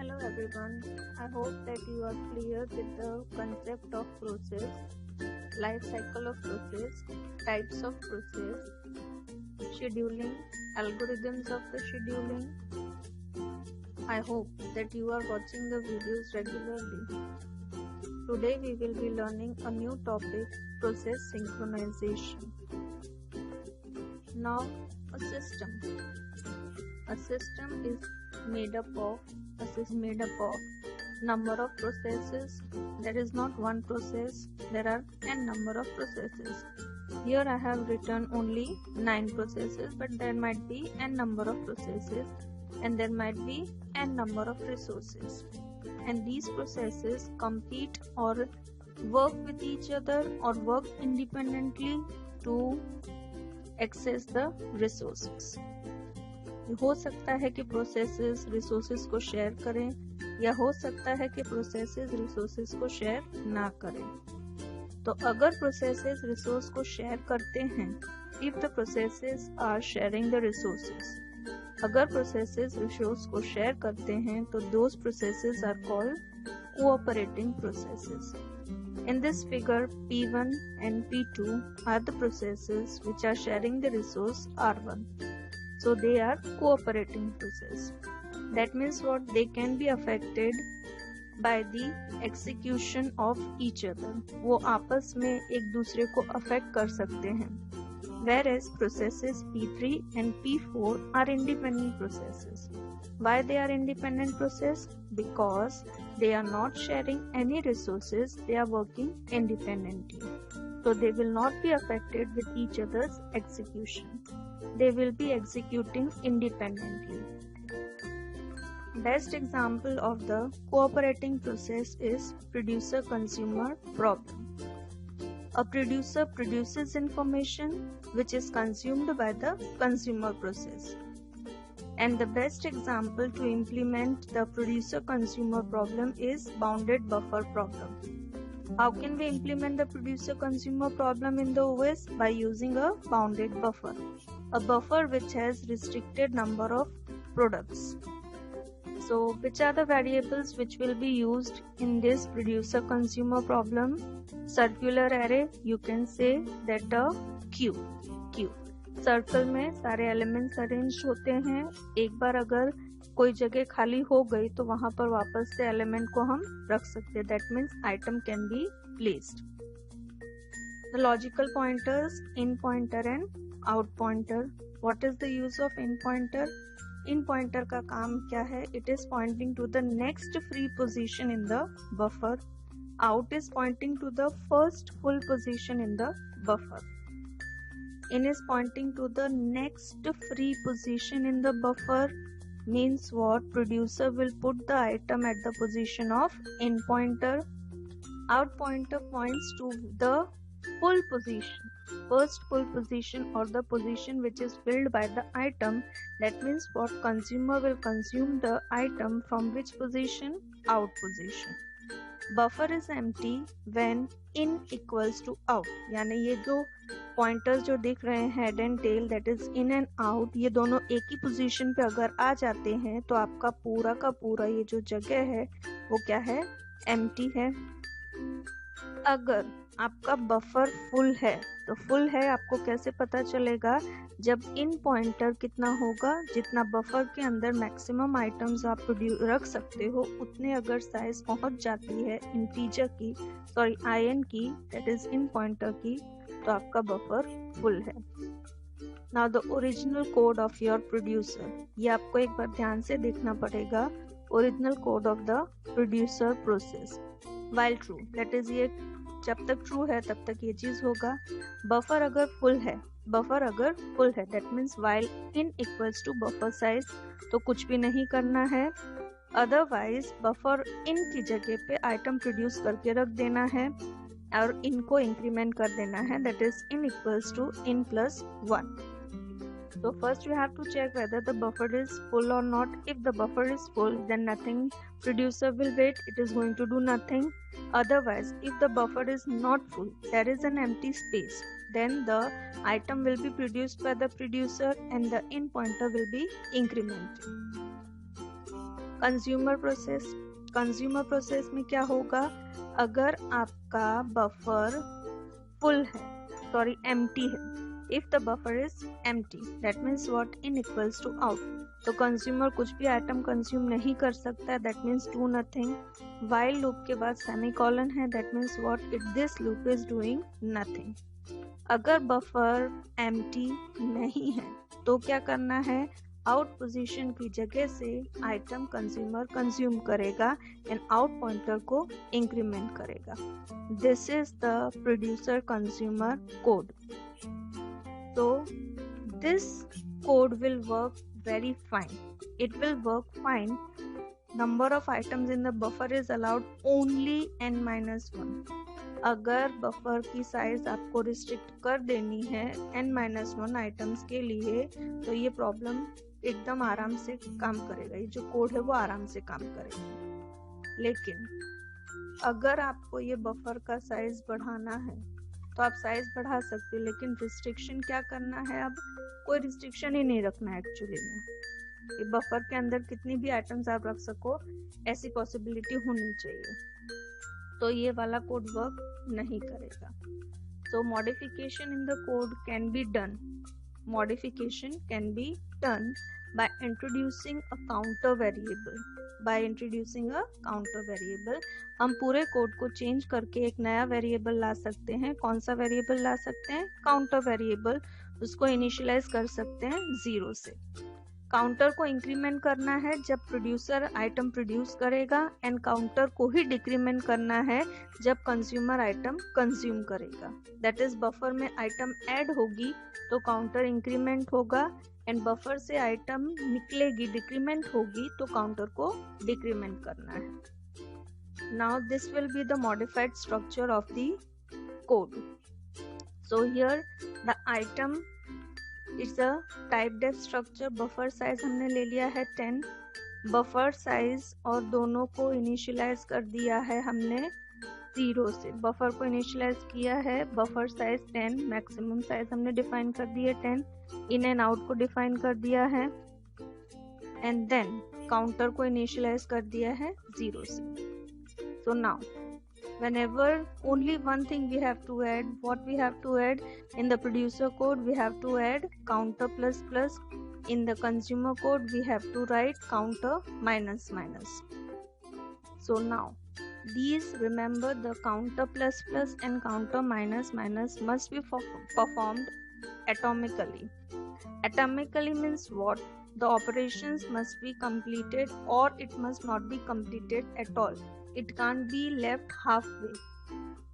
Hello everyone, I hope that you are clear with the concept of process, life cycle of process, types of process, scheduling, algorithms of the scheduling. I hope that you are watching the videos regularly. Today we will be learning a new topic, process synchronization. Now a system. A system is made up of number of processes. There is not one process, there are n number of processes. Here I have written only 9 processes, but there might be n number of processes and there might be n number of resources. And these processes compete or work with each other or work independently to access the resources. हो सकता है कि processes resources को share करें या हो सकता है कि प्रोसेसेस रिसोर्सेज को शेयर ना करें। तो अगर प्रोसेसेस रिसोर्स को शेयर करते हैं, if the processes are sharing the resources, अगर प्रोसेसेस रिसोर्स को शेयर करते हैं तो those processes are called cooperating processes. In this figure, P1 and P2 are the processes which are sharing the resource R1. So they are cooperating process. That means what? They can be affected by the execution of each other. वो आपस में एक दूसरे को affect कर सकते हैं. Whereas processes P3 and P4 are independent processes. Why they are independent process? Because they are not sharing any resources, they are working independently. So they will not be affected with each other's execution. They will be executing independently. Best example of the cooperating process is producer-consumer problem. A producer produces information which is consumed by the consumer process. And the best example to implement the producer-consumer problem is bounded buffer problem. How can we implement the producer-consumer problem in the OS? By using a bounded buffer. A buffer which has restricted number of products. So, which are the variables which will be used in this producer-consumer problem? Circular array, you can say that a queue. Circle में सारे elements arrange होते हैं. एक बार अगर कोई जगह खाली हो गई तो वहां पर वापस से एलिमेंट को हम रख सकते हैं. That means item can be placed. The logical pointers, in pointer and out pointer. What is the use of in pointer? In pointer का काम क्या है? It is pointing to the next free position in the buffer. Out is pointing to the first full position in the buffer. In is pointing to the next free position in the buffer. Means what? Producer will put the item at the position of in pointer. Out pointer points to the full position, first full position or the position which is filled by the item. That means what? Consumer will consume the item from which position? Out position. Buffer is empty when in equals to out. यानी ये जो pointers जो दिख रहे हैं head and tail, that is in and out, ये दोनों एक ही पोजीशन पे अगर आ जाते हैं तो आपका पूरा का पूरा ये जो जगह है वो क्या है? एम्प्टी है. अगर आपका बफर फुल है तो फुल है आपको कैसे पता चलेगा? जब इन पॉइंटर कितना होगा, जितना बफर के अंदर मैक्सिमम आइटम्स आप रख सकते हो उतने अगर साइज पहुंच जाती है इंटीजर की, सॉरी आईएन की, दैट इज इन पॉइंटर की, तो आपका बफर फुल है. Now the original code of your producer. ये आपको एक बार ध्यान से देखना पड़ेगा. Original code of the producer process. While true, that is ये जब तक ट्रू है तब तक ये चीज होगा. बफर अगर फुल है, that means while in equals to buffer size, तो कुछ भी नहीं करना है. अदरवाइज बफर इन की जगह पे आइटम प्रोड्यूस करके रख देना है और इनको इंक्रीमेंट कर देना है. That is in equals to in plus 1. So first we have to check whether the buffer is full or not. If the buffer is full, then nothing producer will wait, it is going to do nothing. Otherwise, if the buffer is not full, there is an empty space, then the item will be produced by the producer and the in pointer will be incremented. Consumer process में क्या होगा, अगर आपका buffer full है, sorry empty है, if the buffer is empty that means what, in equals to out, तो consumer कुछ भी आइटम कंज्यूम नहीं कर सकता, that means do nothing. While loop के बाद सेमीकोलन है, that means what, it this loop is doing nothing. अगर बफर एम्प्टी नहीं है तो क्या करना है, आउट पोजीशन की जगह से आइटम कंज्यूमर कंज्यूम करेगा एंड आउट पॉइंटर को इंक्रीमेंट करेगा। This is the producer consumer code. So this code will work very fine. It will work fine. Number of items in the buffer is allowed only n-1. अगर buffer की size आपको restrict कर देनी है n-1 items के लिए, तो ये प्रॉब्लम एकदम आराम से काम करेगा, ये जो कोड है वो आराम से काम करेगा। लेकिन अगर आपको ये बफर का साइज बढ़ाना है तो आप साइज बढ़ा सकते हो, लेकिन रिस्ट्रिक्शन क्या करना है, अब कोई रिस्ट्रिक्शन ही नहीं रखना है एक्चुअली में। ये बफर के अंदर कितनी भी आइटम्स आप रख सको, ऐसी पॉसिबिलिटी होनी चाहिए, तो ये वाला कोड वर्क नहीं करेगा। So modification in the code can be done, modification can be done by introducing a counter variable, हम पूरे कोड को चेंज करके एक नया वेरिएबल ला सकते हैं। कौन सा वेरिएबल ला सकते हैं, काउंटर वेरिएबल, उसको इनिशियलाइज कर सकते हैं 0 से। काउंटर को इंक्रीमेंट करना है जब प्रोड्यूसर आइटम प्रोड्यूस करेगा, एंड काउंटर को ही डिक्रीमेंट करना है जब कंज्यूमर आइटम कंज्यूम करेगा। दैट इज बफर में आइटम ऐड होगी तो काउंटर इंक्रीमेंट होगा, एंड बफर से आइटम निकलेगी, डिक्रीमेंट होगी, तो काउंटर को डिक्रीमेंट करना है। Now this will be the modified structure of the code. So here the item is a typedef structure. Buffer size हमने ले लिया है 10, बफर साइज और दोनों को इनिशियलाइज कर दिया है हमने 0 से। बफर को इनिशियलाइज किया है, बफर साइज 10, मैक्सिमम साइज हमने डिफाइन कर दी है 10, इन एंड आउट को डिफाइन कर दिया है, एंड देन काउंटर को इनिशियलाइज कर दिया है 0 से। So now whenever only one thing we have to add, what we have to add in the producer code, we have to add counter plus plus. In the consumer code we have to write counter minus minus. So now these, remember, the counter plus plus and counter minus minus must be performed atomically. Atomically means what? The operations must be completed or it must not be completed at all. It can't be left halfway.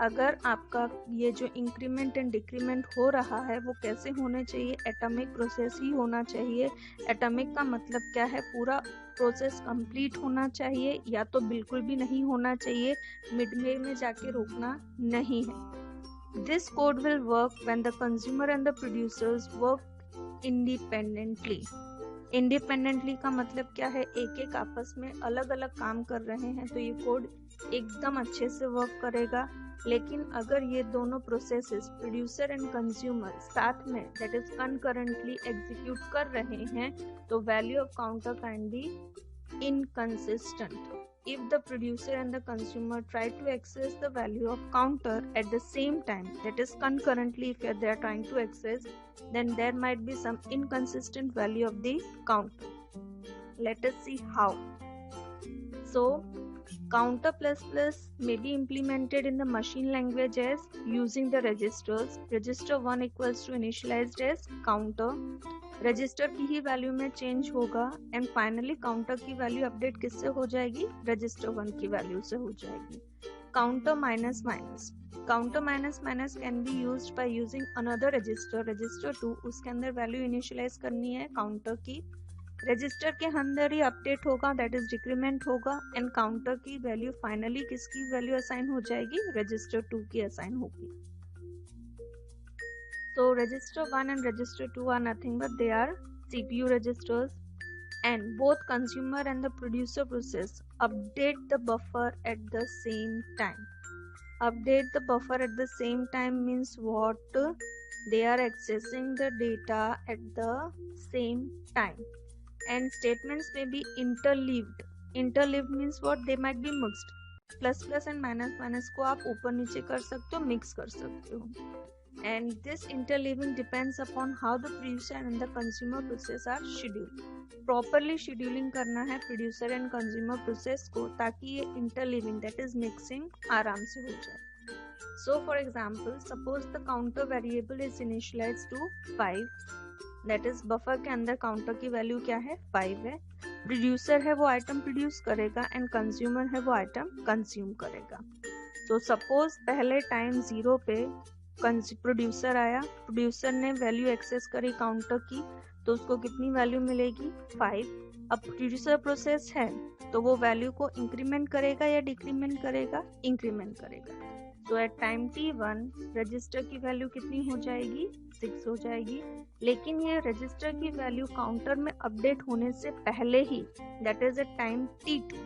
अगर आपका ये जो increment and decrement हो रहा है वो कैसे होने चाहिए, एटॉमिक प्रोसेस ही होना चाहिए। एटॉमिक का मतलब क्या है, पूरा प्रोसेस कंप्लीट होना चाहिए या तो बिल्कुल भी नहीं होना चाहिए, मिडवे में जाके रोकना नहीं है। This code will work when the consumer and the producers work independently. Independently का मतलब क्या है, एक एक आपस में अलग अलग काम कर रहे हैं तो ये कोड एकदम अच्छे से वर्क करेगा। लेकिन अगर ये दोनों प्रोसेसेस प्रोड्यूसर एंड कंज्यूमर साथ में, दैट इज कंकरेंटली एग्जीक्यूट कर रहे हैं, तो value of counter can be inconsistent. If the producer and the consumer try to access the value of counter at the same time, that is concurrently, if they are trying to access, then there might be some inconsistent value of the counter. Let us see how. So counter plus plus may be implemented in the machine language as using the registers. Register 1 equals to initialized as counter. Register की ही value में change होगा, and finally counter की value update किससे हो जाएगी, register 1 की value से हो जाएगी। Counter minus minus, counter minus minus can be used by using another register, register 2, उसके अंदर वैल्यू इनिशियलाइज करनी है काउंटर की, रजिस्टर के अंदर ही अपडेट होगा, दैट इज डिक्रीमेंट होगा, एंड काउंटर की वैल्यू फाइनली किसकी वैल्यू असाइन हो जाएगी, रजिस्टर 2 की असाइन होगी। So register 1 and register 2 are nothing but they are CPU registers, and both consumer and the producer process update the buffer at the same time. Update the buffer at the same time means what? They are accessing the data at the same time, and statements may be interleaved. Interleaved means what, they might be mixed, plus plus and minus minus को आप ऊपर नीचे कर सकते हो, mix कर सकते हो. And this interleaving depends upon how the producer and the consumer process are scheduled. Properly scheduling करना है producer and consumer process को, ताकि ये interleaving that is mixing आराम से हो जाए. So for example, suppose the counter variable is initialized to 5, that is buffer के अंदर counter की value क्या है, 5 है. Producer है वो item produce करेगा and consumer है वो item consume करेगा. तो suppose पहले time 0 पे प्रोड्यूसर आया, प्रोड्यूसर ने वैल्यू एक्सेस करी काउंटर की, तो उसको कितनी वैल्यू मिलेगी, 5. अब प्रोड्यूसर प्रोसेस है तो वो वैल्यू को इंक्रीमेंट करेगा या डिक्रीमेंट करेगा, इंक्रीमेंट करेगा. तो एट टाइम t1 रजिस्टर की वैल्यू कितनी हो जाएगी, 6 हो जाएगी. लेकिन ये रजिस्टर की वैल्यू काउंटर में अपडेट होने से पहले ही, that is at time t2,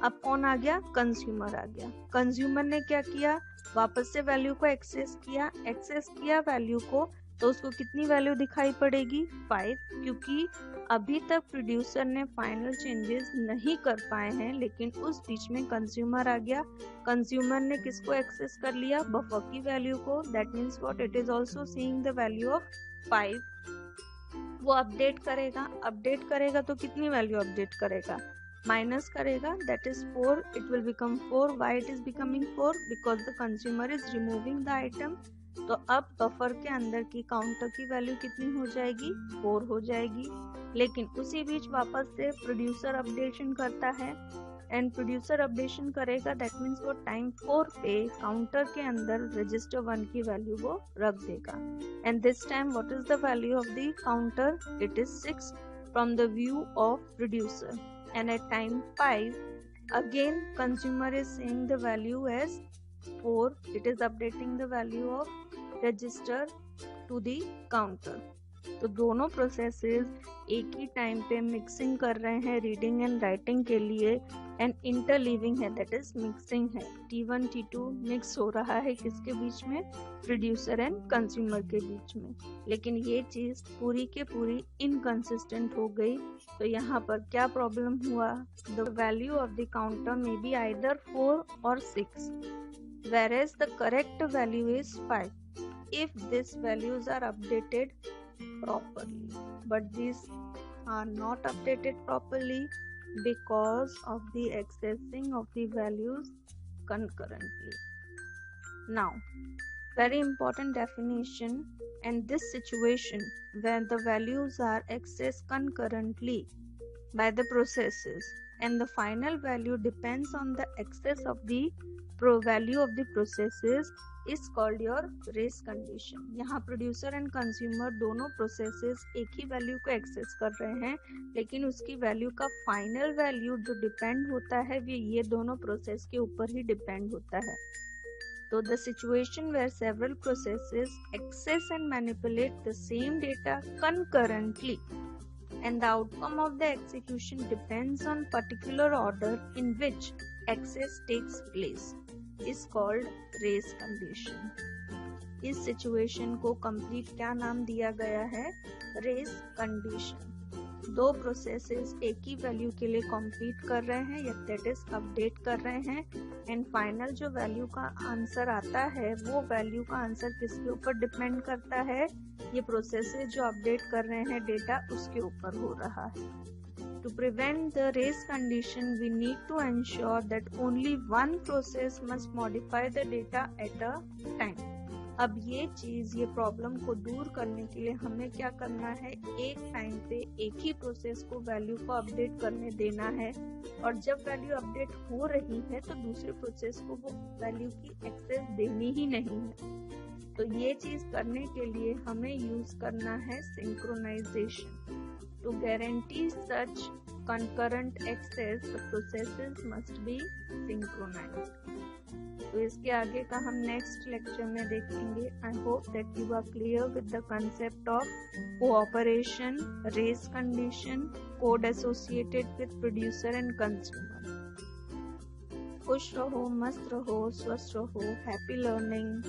अब कौन आ गया, कंज्यूमर आ गया. कंज्यूमर ने क्या किया, वापस से वैल्यू को एक्सेस किया वैल्यू को, तो उसको कितनी वैल्यू दिखाई पड़ेगी, 5, क्योंकि अभी तक प्रोड्यूसर ने फाइनल चेंजेस नहीं कर पाए हैं, लेकिन उस बीच में कंज्यूमर आ गया. कंज्यूमर ने किसको एक्सेस कर लिया, बफर की वैल्यू को, that means what, it is also seeing the value of 5. वो अपडेट करेगा तो कितनी वैल्यू अपडेट करेगा, माइनस करेगा, that is 4, it will become 4. why it is becoming 4, because the consumer is removing the item. तो अब buffer के अंदर की काउंटर की वैल्यू कितनी हो जाएगी, 4 हो जाएगी. लेकिन उसी बीच वापस से प्रोड्यूसर अपडेशन करता है, एंड प्रोड्यूसर अपडेशन करेगा, दैट मीन्स वो टाइम 4 पे काउंटर के अंदर रजिस्टर 1 की वैल्यू वो रख देगा. And this time what is the value of the counter, it is 6 from the view of producer. And at time 5 again consumer is seeing the value as 4, it is updating the value of register to the counter. तो दोनों processes एक ही time पे mixing कर रहे हैं reading and writing के लिए, and interleaving है, दैट इज मिक्सिंग है. T1 T2 मिक्स हो रहा है किसके बीच में, प्रोड्यूसर एंड कंज्यूमर के बीच में. लेकिन ये चीज पूरी के पूरी इनकंसिस्टेंट हो गई. तो यहाँ पर क्या प्रॉब्लम हुआ, the value of the counter may be either 4 और 6, whereas the correct value is 5 if these values are updated properly, but these are not updated properly because of the accessing of the values concurrently. Now, very important definition, and this situation where the values are accessed concurrently by the processes and the final value depends on the access of the value of the processes is called your race condition. यहाँ producer and consumer दोनों processes एक ही value को access कर रहे हैं, लेकिन उसकी value का फाइनल वैल्यू जो डिपेंड होता है वो ये दोनों प्रोसेस के ऊपर ही डिपेंड होता है. तो the situation where several processes access and manipulate the same data concurrently and the outcome of the execution depends on particular order in which access takes place is called race condition. इस situation को complete क्या नाम दिया गया है, race condition. दो processes एक ही value के लिए कॉम्पीट कर रहे हैं या दैट इज अपडेट कर रहे हैं, एंड फाइनल जो वैल्यू का आंसर आता है वो वैल्यू का आंसर किसके ऊपर डिपेंड करता है, ये प्रोसेसेस जो अपडेट कर रहे हैं डेटा उसके ऊपर हो रहा है. To prevent the race condition, we need to ensure that only one process must modify the data at a time. अब ये चीज, ये प्रॉब्लम को दूर करने के लिए हमें क्या करना है, एक टाइम पे एक ही प्रोसेस को वैल्यू को अपडेट करने देना है, और जब वैल्यू अपडेट हो रही है तो दूसरे प्रोसेस को वो वैल्यू की एक्सेस देनी ही नहीं है. तो ये चीज करने के लिए हमें यूज करना है synchronisation. To guarantee such concurrent access, the processes must be synchronized. तो इसके आगे का हम नेक्स्ट लेक्चर में देखेंगे. I hope that you are clear with the concept of cooperation, race condition, code associated with producer and consumer. खुश रहो, मस्त रहो, स्वस्थ रहो, हैप्पी लर्निंग.